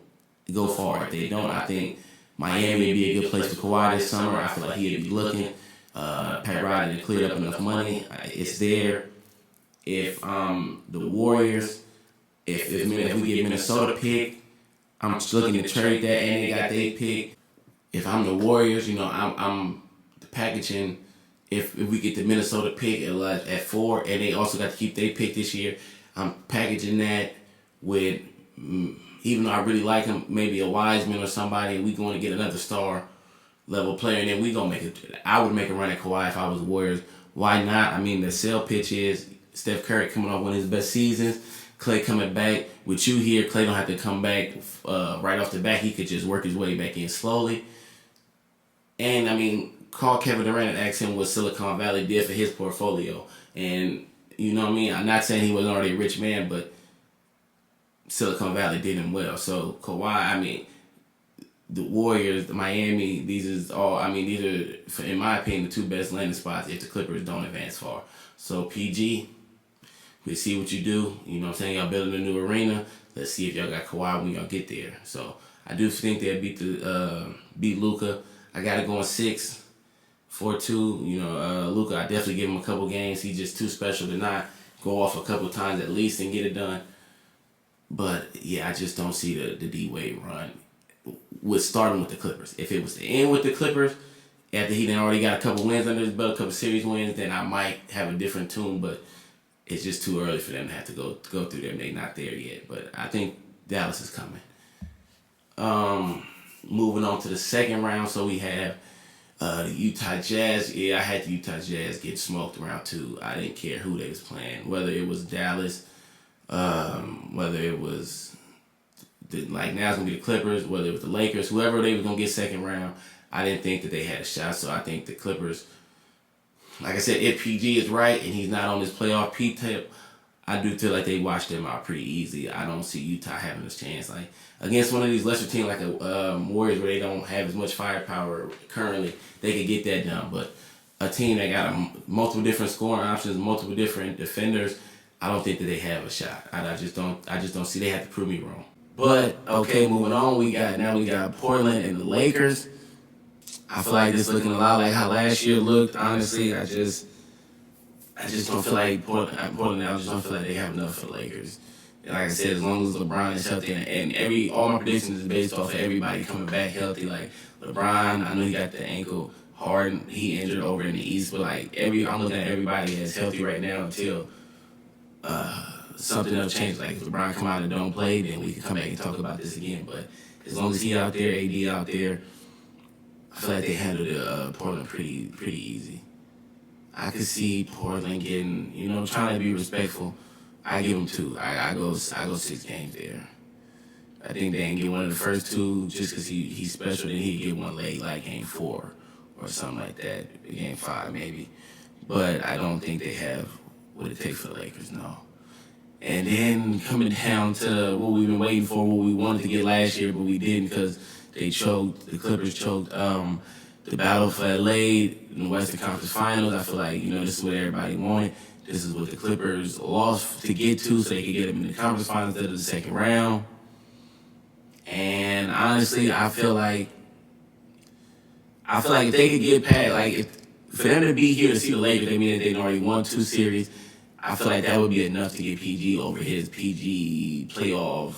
go far. If they don't, I think Miami would be a good place for Kawhi this summer. I feel like he'd be looking. Pat Riley cleared up enough money. It's there. If the Warriors, if we get Minnesota pick, I'm just looking to trade that, and they got their pick. If I'm the Warriors, I'm packaging. If we get the Minnesota pick at 4, and they also got to keep their pick this year, I'm packaging that with, even though I really like him, maybe a Wiseman or somebody, and we going to get another star level player, and then we gonna I would make a run at Kawhi if I was the Warriors. Why not? I mean, the sell pitch is Steph Curry coming off one of his best seasons. Klay coming back. With you here, Klay don't have to come back right off the bat. He could just work his way back in slowly. And, I mean, call Kevin Durant and ask him what Silicon Valley did for his portfolio. And, you know what I mean? I'm not saying he wasn't already a rich man, but Silicon Valley did him well. So, Kawhi, I mean, the Warriors, the Miami, these are, in my opinion, the 2 best landing spots if the Clippers don't advance far. So, PG, we see what you do. You know what I'm saying? Y'all building a new arena. Let's see if y'all got Kawhi when y'all get there. So, I do think they'll beat Luka. I got to go in 6, 4-2. Luka, I definitely give him a couple games. He's just too special to not go off a couple times at least and get it done. But, yeah, I just don't see the D-Wade run with starting with the Clippers. If it was to end with the Clippers, after he done already got a couple wins under his belt, a couple series wins, then I might have a different tune, but it's just too early for them to have to go through them. They're not there yet, but I think Dallas is coming. Moving on to the second round, so we have the Utah Jazz. Yeah, I had the Utah Jazz get smoked round 2. I didn't care who they was playing, whether it was Dallas, whether it was now it's going to be the Clippers, whether it was the Lakers, whoever they were going to get second round, I didn't think that they had a shot. So I think the Clippers, like I said, if PG is right and he's not on this playoff P-tip, I do feel like they washed them out pretty easy. I don't see Utah having this chance. Against one of these lesser teams like the Warriors where they don't have as much firepower currently, they could get that done. But a team that got multiple different scoring options, multiple different defenders, I don't think that they have a shot. I just don't see. They have to prove me wrong. But okay, moving on, we got Portland and the Lakers. I feel like this looking a lot like how last year looked. Honestly, I just don't feel like Portland. I just don't feel like they have enough for the Lakers. Like I said, as long as LeBron is healthy, and all my predictions is based off of everybody coming back healthy. Like LeBron, I know he got the ankle. Harden, he injured over in the East, but like I'm looking at everybody as healthy right now until something else changes. Like if LeBron come out and don't play, then we can come back and talk about this again. But as long as he out there, AD out there, I feel like they handled Portland pretty easy. I could see Portland getting, trying to be respectful. I give them 2. I go 6 games there. I think they ain't get one of the first 2 just because he's special. Then he'd get one late, like game 4 or something like that. Game 5 maybe. But I don't think they have what it takes for the Lakers, no. And then coming down to what we've been waiting for, what we wanted to get last year, but we didn't because the Clippers choked the battle for LA in the Western Conference Finals. I feel like, this is what everybody wanted. This is what the Clippers lost to get to so they could get them in the conference finals instead of the second round. And honestly, I feel like if they could get past, for them to be here to see the Lakers, they mean that they already won 2 series. I feel like that would be enough to get PG over his PG playoff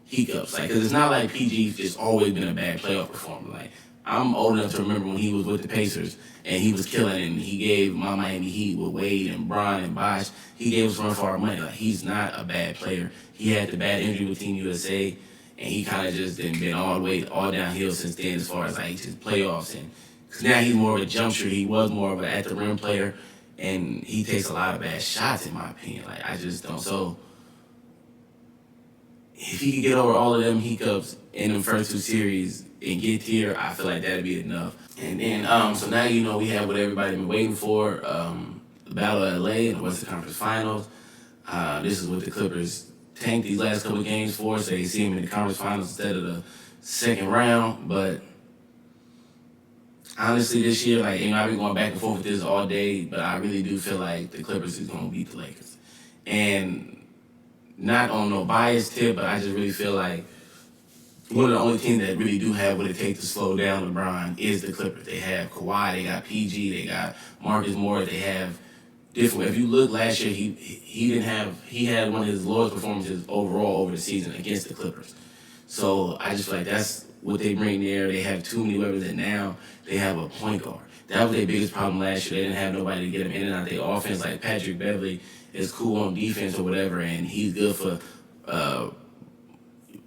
hiccups. Because it's not like PG's just always been a bad playoff performer. I'm old enough to remember when he was with the Pacers and he was killing, and he gave my Miami Heat with Wade and Bron and Bosh. He gave us run for our money. He's not a bad player. He had the bad injury with Team USA, and he kind of just been all downhill since then as far as his playoffs. And because now he's more of a jump shooter. He was more of an at the rim player, and he takes a lot of bad shots in my opinion. I just don't. So if he could get over all of them hiccups in the first 2 series and get here, I feel like that'd be enough. And then, so now, we have what everybody been waiting for, the Battle of LA in the Western Conference Finals. This is what the Clippers tanked these last couple of games for, so they see them in the conference finals instead of the second round. But honestly, this year, I've been going back and forth with this all day, but I really do feel like the Clippers is going to beat the Lakers. And not on no bias tip, but I just really feel like one of the only teams that really do have what it takes to slow down LeBron is the Clippers. They have Kawhi, they got PG, they got Marcus Morris, they have different. If you look last year, he had one of his lowest performances overall over the season against the Clippers. So I just feel like that's what they bring there. They have too many weapons, and now they have a point guard. That was their biggest problem last year. They didn't have nobody to get them in and out of their offense. Like Patrick Beverly is cool on defense or whatever, and he's good for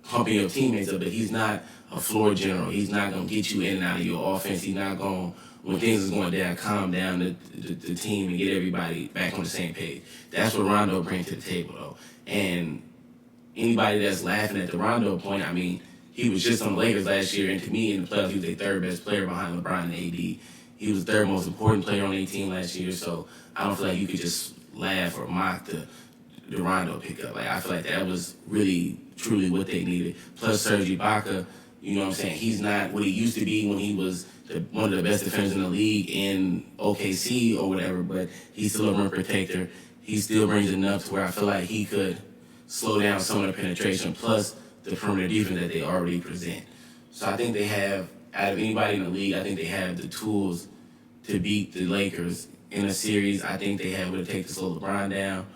pumping your teammates up, but he's not a floor general. He's not going to get you in and out of your offense. He's not going, when things is going down, calm down the team and get everybody back on the same page. That's what Rondo brings to the table, though. And anybody that's laughing at the Rondo point, he was just on the Lakers last year, and to me, in the playoffs, he was their 3rd best player behind LeBron and AD. He was the 3rd most important player on their team last year, so I don't feel like you could just laugh or mock the Rondo pickup. I feel like that was really, truly what they needed. Plus, Serge Ibaka, he's not what he used to be when he was one of the best defenders in the league in OKC or whatever, but he's still a rim protector. He still brings enough to where I feel like he could slow down some of the penetration, plus the perimeter defense that they already present. So I think they have, out of anybody in the league, I think they have the tools to beat the Lakers in a series. I think they have what it takes to slow LeBron down.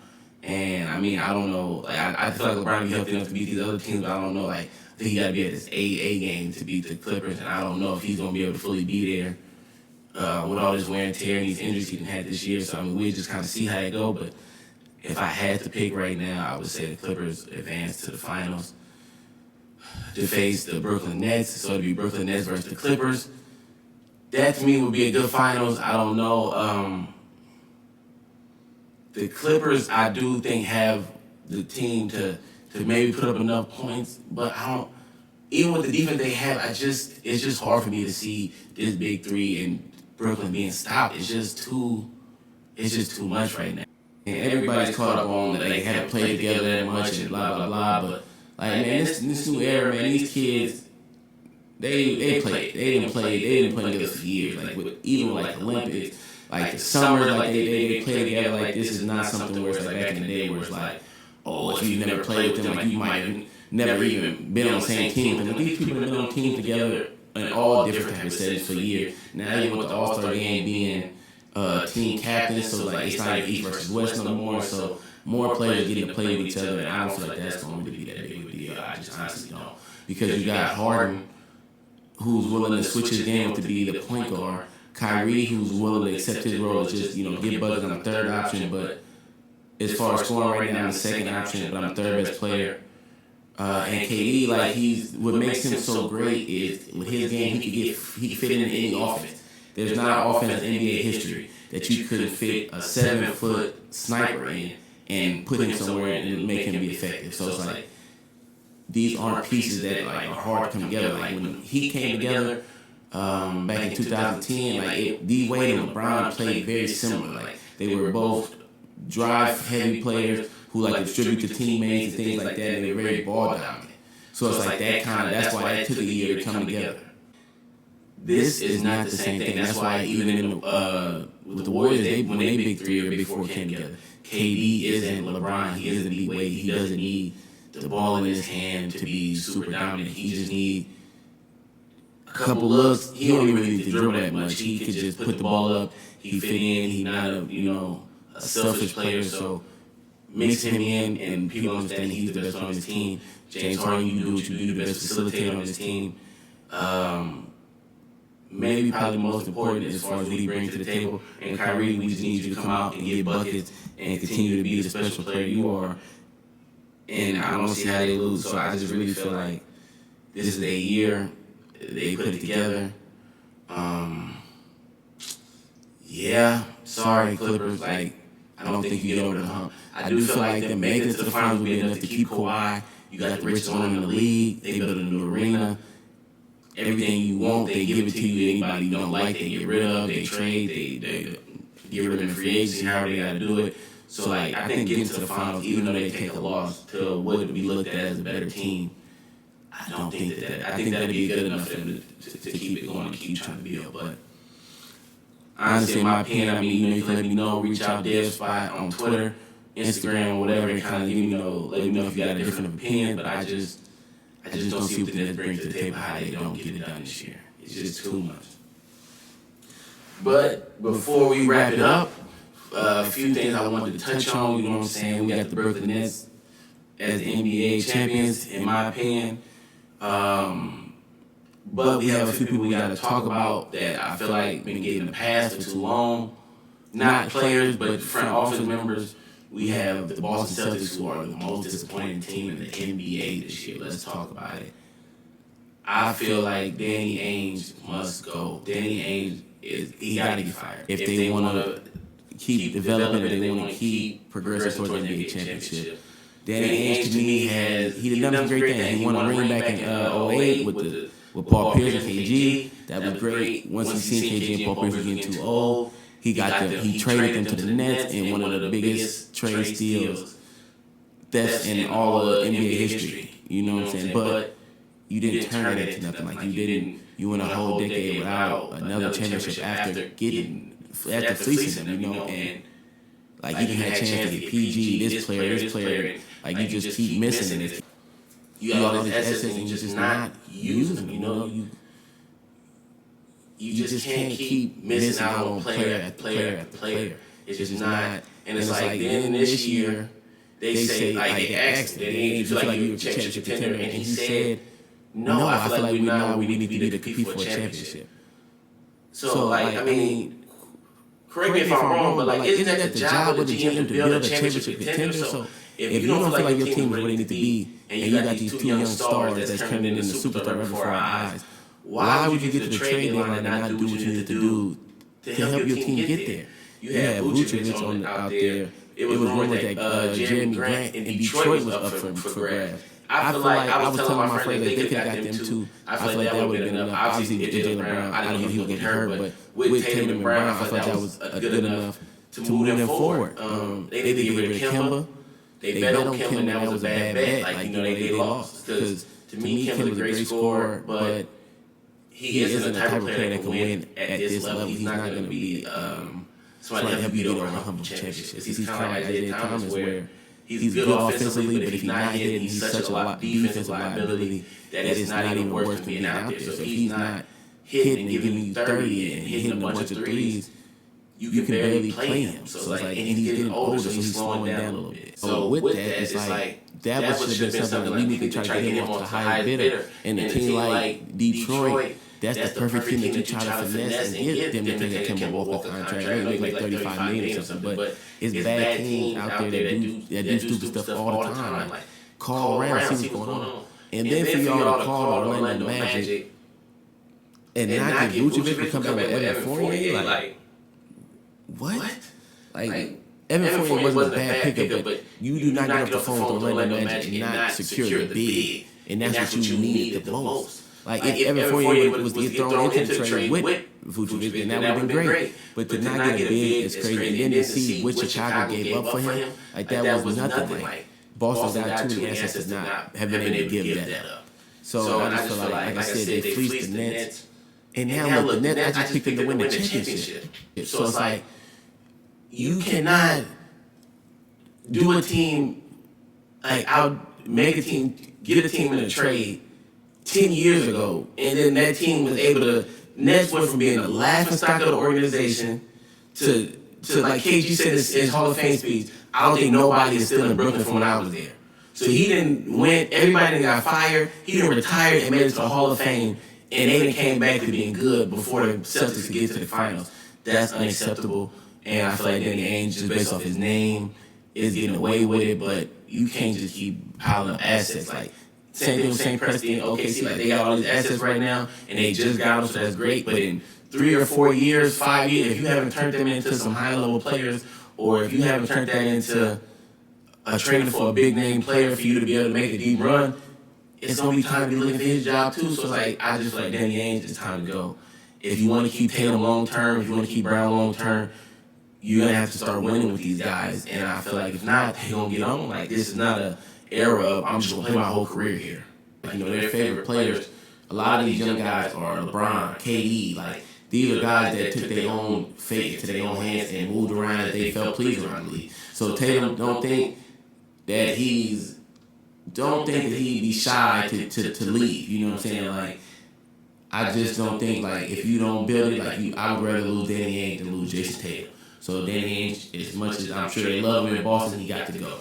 And, I don't know. I feel like LeBron will be healthy enough to beat these other teams, but I don't know. I think he got to be at his A game to beat the Clippers, and I don't know if he's going to be able to fully be there with all this wear and tear and these injuries he had this year. So, we'll just kind of see how it go. But if I had to pick right now, I would say the Clippers advance to the finals to face the Brooklyn Nets. So it'd be Brooklyn Nets versus the Clippers. That, to me, would be a good finals. I don't know. The Clippers, I do think, have the team to maybe put up enough points, but even with the defense they have, it's just hard for me to see this big 3 and Brooklyn being stopped. It's just too much right now. And everybody's caught up on that they haven't played together that much and blah blah blah. But this new era, man, these kids, they didn't play together for years. Even Olympics. The summer, they play together. This is not something where it's back in the day where it's if you never played with them, you might have never even been on the same team. And these people have been on teams together in all different types of settings for years. Now even with the All-Star game being team captains, so it's not East versus West no more. So more players getting to play with each other, and I don't feel like that's going to be that big of a deal. I just honestly don't. Because you got Harden, who's willing to switch his game to be the point guard. Kyrie, who's willing to accept his role as just, get buckets on the third option, but as far as scoring right now, I'm the second option, but I'm the third best player. And KD, what makes him so great is with his game, he can fit in any offense. There's not an offense in NBA history that you couldn't fit a 7-foot sniper in and put him somewhere and make him be effective. So it's like, these aren't pieces that are hard to come together. Like when he came together back in 2010, D Wade and LeBron played very similar. Like they were both drive heavy players who distribute to teammates and things like that, and they were very ball dominant. So it's like that's why that took a year to come together. This is not the same thing. That's why even with the Warriors, when they big three or big four came together, KD isn't LeBron, he isn't D Wade, he doesn't need the ball in his hand to be super dominant. He just need a couple looks. He don't even need to dribble that much. He could just put the ball up. He fit in. He's not a selfish player. So mix him in, and people understand he's the best on his team. James Harden, you do what you do, the best facilitator on his team. Maybe probably the most important as far as what he brings to the table. And Kyrie, we just need you to come out and get buckets and continue to be the special player you are. And I don't see how they lose. So I just really feel like this is their year. They put it together. Sorry, Clippers. I don't think you get over the hump. I do feel like them making it to the finals will be enough to keep Kawhi. You got the richest owner in the league. They built a new arena. Everything you want, they give it to you. Anybody you don't like, they get rid of. They trade. They get rid of the free agency, however they got to do it. So, I think getting to the finals, even though they take a loss to what would be looked at as a better team, I don't think that. I think that'd be good enough for them to keep it going and keep trying to build. But honestly, in my opinion, you can let me know. Reach out Dev Spot on Twitter, Instagram, whatever, and kind of let me know if you got a different opinion. But I just don't see what the Nets bring to the table, how they don't get it done this year. It's just too much. But before we wrap it up, a few things I wanted to touch on. You know what I'm saying? We got the birth of the Nets as the NBA champions, in my opinion. But we have a few people we got to talk about that I feel like been getting the pass for too long. Not players, but front office members. We have the Boston Celtics, who are the most disappointing team in the NBA this year. Let's talk about it. I feel like Danny Ainge must go. Danny Ainge he got to get fired. If they want to keep developing, if they want to keep progressing towards the NBA championship. Danny Ainge, to me, he done some great things. He won a ring back in 2008 with Paul Pierce and KG. That was great. Once he seen KG and Paul Pierce was getting too old, he traded them to the Nets in one of the biggest trade steals that's in all of NBA history. You know what I'm saying? But you didn't turn that into nothing. You went a whole decade without another championship after fleecing them, and you didn't have a chance to get PG, this player. You just keep missing it. You got all these assets and you're just not using them, You just can't keep missing out on player after player. It's just not. And it's then this year, they say, they asked him, do you feel like you're a championship contender? And he said, no, I feel like we need to be to compete for a championship. So, correct me if I'm wrong, but isn't that the job of the GM to build a championship contender? So if you don't feel like your team is where they need to be, and you got these two young stars that's turning into superstar right before our eyes, why would you get to the trade line and not do what you need to do to help your team get there? You had Vucevic out there. It was rumored that Jeremy Grant in Detroit was up for grabs. I feel like I was telling my friends that they could have got them too. I feel like that would have been enough. Obviously, Jaylen Brown, I didn't know he was going to get hurt, but with Tatum and Brown, I feel like that was good enough to move them forward. They didn't get rid of Kemba. They bet on Kemba, and that was a bad bet. They lost. Because to me, Kemba's a great scorer, but he isn't the type of player that can win at this level. He's not going to be somebody to help you get over a humble championship. He's kind of like Isaiah Thomas, where he's good offensively, but if he's not hitting, he's such a defensive liability that it's not even worth being out there. So if he's not hitting and giving you 30 and hitting a bunch of threes, you can barely play him. So it's like, and he's getting older, so he's slowing down a little bit. So with that, it's like that should have been something that we need to try to get him off to the higher bidder. And a team like Detroit, that's the perfect team that you try to finesse and get them to take a Kemba Walker contract. Maybe make like $35 million or something. But it's bad teams out there that do stupid stuff all the time. Like, call around, see what's going on. And then for y'all to call Orlando Magic and not get Vucevic for coming back with Evan Fournier, like what? Like Evan Fournier wasn't a bad pickup, but you do not get off the phone with Orlando Magic and not secure the bid, and that's what you needed the most. Like if Evan Fournier was to get thrown into the trade with Vucevic, then that would have been great. But to not get a bid is crazy. And then to see what Chicago gave up for him, like that was nothing. Like Boston got too many assets to not have been able to give that up. So I just feel like I said, they fleeced the Nets. And now look, the Nets actually picked them to win the championship. So it's like, you cannot do a team, like make a team, get a team in a trade 10 years ago, and then that team was able to, Nets went from being the laughing stock of the organization to like KG said in his Hall of Fame speech, I don't think nobody is still in Brooklyn from when I was there. So he didn't win, everybody got fired, he didn't retire and made it to the Hall of Fame, and they didn't came back to being good before the Celtics could get to the finals. That's unacceptable. And I feel like Danny Ainge, just based off his name, is getting away with it, but you can't just keep piling up assets. Like, same thing with St. Preston, OKC, like they got all these assets right now, and they just got them, so that's great. But in 3 or 4 years, 5 years, if you haven't turned them into some high-level players, or if you haven't turned that into a trader for a big-name player for you to be able to make a deep run, it's going to be time to be looking for his job, too. So it's like, I just feel like Danny Ainge, it's time to go. If you want to keep Tatum long-term, if you want to keep Brown long-term, you're going to have to start winning with these guys. And I feel like if not, they're going to get on. Like, this is not an era of, I'm just going to play my whole career here. Like, you know, their favorite players, a lot of these young guys are LeBron, KD. Like, these are guys that took their own fate into their own hands and moved around as they felt pleased around the league. So Tatum, don't think that he'd be shy to leave. You know what I'm saying? Like, I just don't think, like, if you don't build it, like, I would rather lose Danny Ainge than lose Jason Tatum. So Danny Ainge, as much as I'm sure they love him in Boston, he got to go.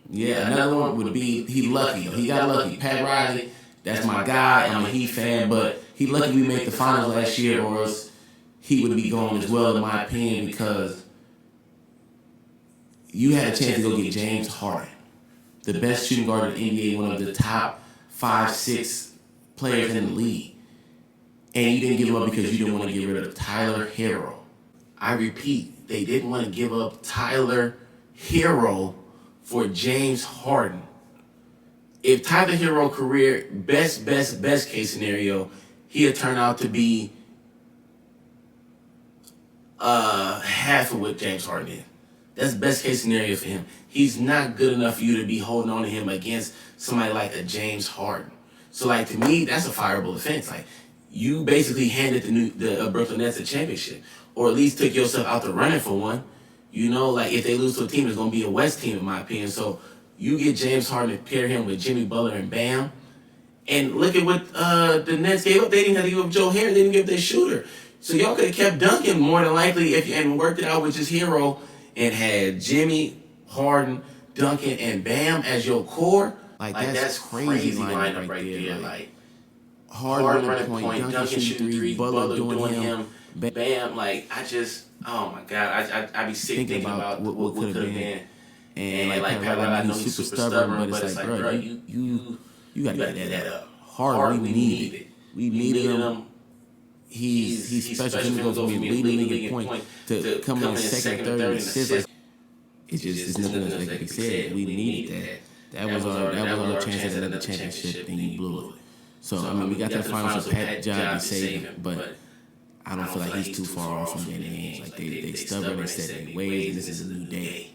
Yeah, another one would be, he lucky. He got lucky. Pat Riley, that's my guy. I'm a Heat fan, but he lucky we made the finals last year, or else he would be going as well, in my opinion, because you had a chance to go get James Harden, the best shooting guard in the NBA, one of the top 5, 6 players in the league. And you didn't give him up because you didn't want to get rid of Tyler Hero. I repeat, they didn't want to give up Tyler Hero for James Harden. If Tyler Hero career, best case scenario, he'll turn out to be half of what James Harden is. That's best case scenario for him. He's not good enough for you to be holding on to him against somebody like a James Harden. So, like, to me, that's a fireable offense. Like, you basically handed the Brooklyn Nets a championship, or at least took yourself out the running for one. You know, like, if they lose to a team, it's going to be a West team, in my opinion. So, you get James Harden and pair him with Jimmy Butler and Bam. And look at what the Nets gave up. They didn't have to give up Joe Harris. They didn't give up their shooter. So, y'all could have kept Duncan more than likely and worked it out with just Hero and had Jimmy, Harden, Duncan, and Bam as your core. Like that's crazy lineup right there. Like, Harden running point, Duncan shooting three, Butler doing him, Bam. Like, oh my God, I be sick thinking about what could have been. And like Pat, I know he's super stubborn, but it's like, bro, you gotta get that up. Harden, we needed it. We needed him. He's special. He goes from being leading league point to coming in second, third, and assist. It's nothing else that can be said. We needed that. That was our chance at the championship, and he blew it. So, I mean, we got that finals, so Pat job to save him, but I don't feel like he's too far off from Danny Ainge. Like, they stubborn, they set their ways, and this is a new day.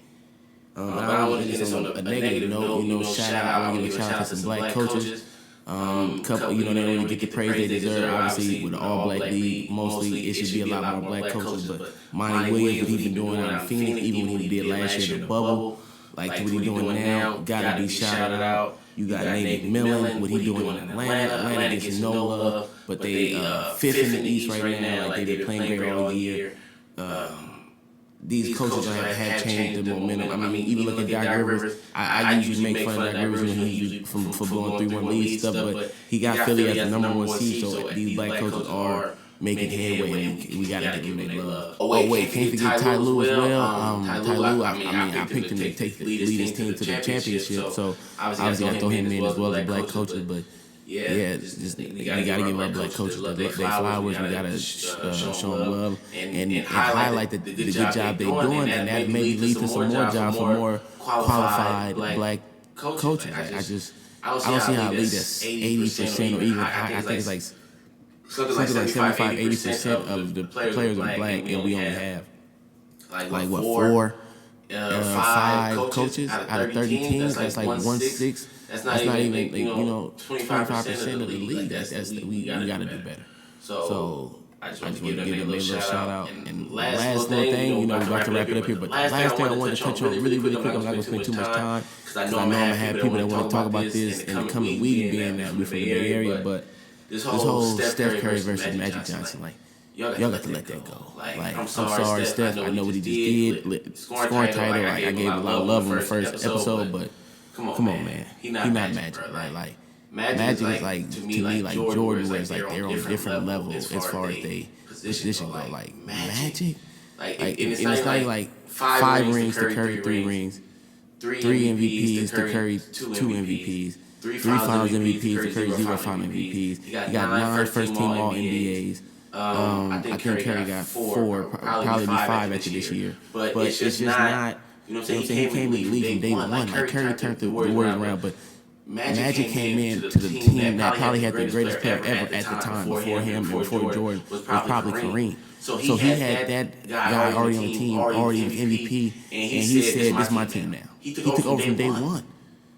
But I want to get this on a negative note, I want to give a shout out to some black coaches. Couple, they don't even get the praise they deserve. Obviously, with the all-black league, mostly it should be a lot more black coaches. But Monty Williams, what he's been doing out in Phoenix, even when he did last year in the bubble, like what he's doing now, gotta be shouted out. You got Nate McMillan, what he doing in Atlanta. Atlanta gets no love, but they fifth in the East right now. Like they've been playing great all year. These coaches have changed the momentum. I mean, even look at Doc Rivers. I usually make fun of Doc Rivers when he for blowing 3-1 lead stuff, but he got Philly as the number 1 seed. So these black coaches are making headway, and we gotta give them their love. Oh wait, can't forget Ty Lue as well. Ty Lue, I mean, I picked him to lead his team to the championship. So obviously I throw him in as well as black coaches, but. Yeah, you gotta give our black coaches their flowers. We gotta show them love and highlight the good job they're doing, and that maybe lead to some more jobs for more qualified black coaches. I don't see how it lead us 80% or even high. I think it's like something like 75-80% of the players are black, and we only have like what 4, 5 coaches out of 30 teams. That's like 1/6. That's not even 25% of the league. We gotta do better. So I just want to give them a little shout out. And last little thing, we're about to wrap it up here. But the last thing I want to touch on really quick. I'm not gonna spend too much time because I know I'm gonna have people that want to talk about this in the coming week, being that we're from the Bay Area. But this whole Steph Curry versus Magic Johnson, like y'all got to let that go. Like I'm sorry, Steph. I know what he just did. Scoring title. Like I gave a lot of love in the first episode, but. Come on, man. He not Magic, right? Like Magic is like to me like Jordan, where it's like they're on different levels as far as they position go. Like Magic, and it's not like 5 rings to Curry 3 rings, 3 MVPs to Curry 2 MVPs, 3 Finals MVPs to Curry 0 Final MVPs. He got 9 first team All NBAs. I think Curry got 4, probably be 5 after this year. But it's just not. You know what I'm saying? He came in the league from day one. Like Curry turned the Warriors around, but Magic came in to the team that probably had the greatest player ever at the time before him and before Jordan was probably Kareem. So he had that guy already on the team, already an MVP, and he said, "This is my team now." He took over from day one,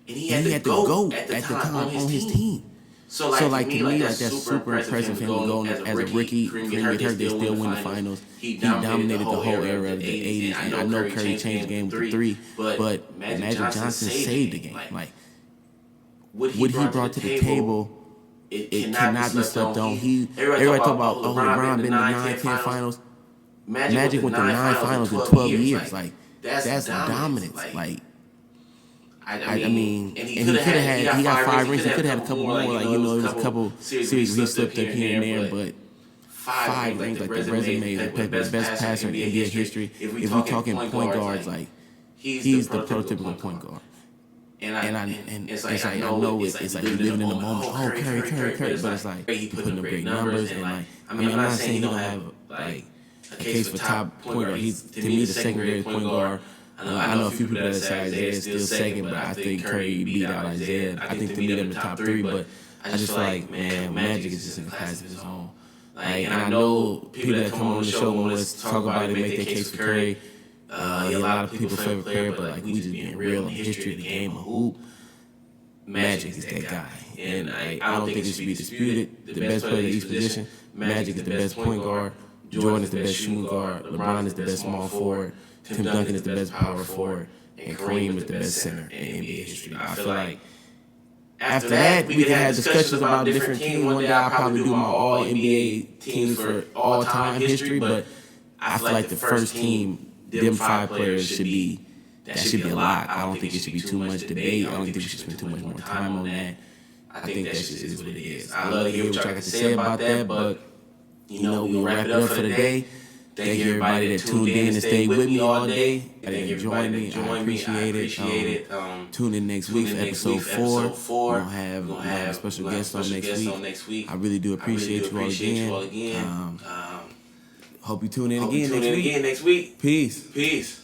and he had to go at the time on his team. So like to me, like that's super impressive for him to go as a rookie. Kareem get hurt, they still win the finals. He dominated the whole era of the 80s. And I know Curry changed the game with the 3, but Magic Johnson saved the game. Like what he brought to the table, it cannot be slept on. Everybody talk about LeBron been to 9-10 finals. Magic went to 9 finals in 12 years. Like that's dominance. Like. I mean, and he could have he got 5 rings. He could have had a couple more. Like there was a couple series where he slipped up here and there, but 5 rings, like the resume, the best passer in NBA history. If we talking point guards, like he's the prototypical point guard. And it's like I know it's like you living in the moment. Oh, Curry, but it's like he putting up great numbers, and like I mean, I'm not saying he don't have like a case for top point guard. He's to me the secondary point guard. I know a few people that say Isaiah is still second, but I think Curry beat out Isaiah. I think to me they're in the top 3, but I just feel like, man, Magic is just in a class of his own. Like, and I know people that come on the show want us to talk about it, make their case for Curry. A lot of people's favorite player, but like we just being real in history of the game of hoop. Magic is that guy, and I don't think it should be disputed. The best player at each position, Magic is the best point guard. Jordan is the best shooting guard. LeBron is the best small forward. Tim Duncan is the best power forward, and Kareem is the best center in NBA history. I feel like after that, we can have discussions about different teams. One day I'll probably do my all NBA teams for all time history, but I feel like the first team, them 5 players should be a lot. I don't think it should be too much debate. I don't think we should spend too much more time on that. I think that just is what it is. I love to hear what y'all got to say about that, but we'll wrap it up for the day. Thank you everybody that tuned in and stayed with me all day. That joined me. I appreciate it. Tune in next week for episode 4. We'll have a special guest on next week. I really do appreciate you all again. Hope you tune in again next week. Peace.